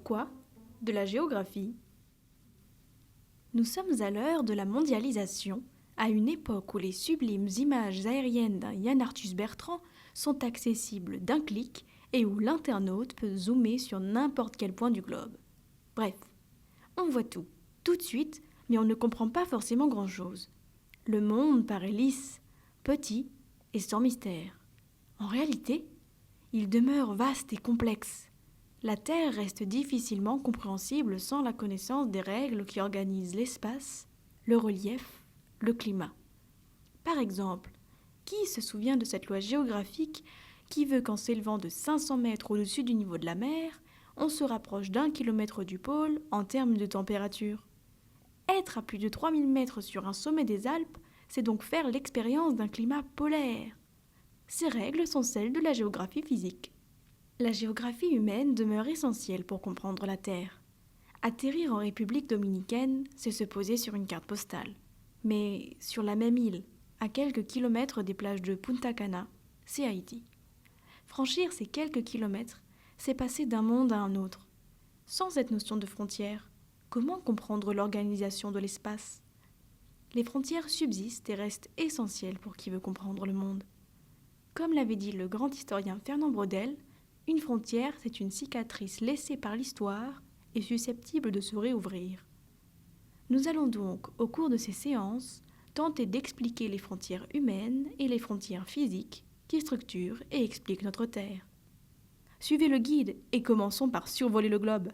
quoi? De la géographie. Nous sommes à l'heure de la mondialisation, à une époque où les sublimes images aériennes d'un Yann Arthus Bertrand sont accessibles d'un clic et où l'internaute peut zoomer sur n'importe quel point du globe. Bref, on voit tout de suite, mais on ne comprend pas forcément grand-chose. Le monde paraît lisse, petit et sans mystère. En réalité, il demeure vaste et complexe. La Terre reste difficilement compréhensible sans la connaissance des règles qui organisent l'espace, le relief, le climat. Par exemple, qui se souvient de cette loi géographique qui veut qu'en s'élevant de 500 mètres au-dessus du niveau de la mer, on se rapproche d'1 kilomètre du pôle en termes de température? Être à plus de 3000 mètres sur un sommet des Alpes, c'est donc faire l'expérience d'un climat polaire. Ces règles sont celles de la géographie physique. La géographie humaine demeure essentielle pour comprendre la Terre. Atterrir en République dominicaine, c'est se poser sur une carte postale. Mais sur la même île, à quelques kilomètres des plages de Punta Cana, c'est Haïti. Franchir ces quelques kilomètres, c'est passer d'un monde à un autre. Sans cette notion de frontière, comment comprendre l'organisation de l'espace? Les frontières subsistent et restent essentielles pour qui veut comprendre le monde. Comme l'avait dit le grand historien Fernand Braudel, une frontière, c'est une cicatrice laissée par l'histoire et susceptible de se réouvrir. Nous allons donc, au cours de ces séances, tenter d'expliquer les frontières humaines et les frontières physiques qui structurent et expliquent notre Terre. Suivez le guide et commençons par survoler le globe.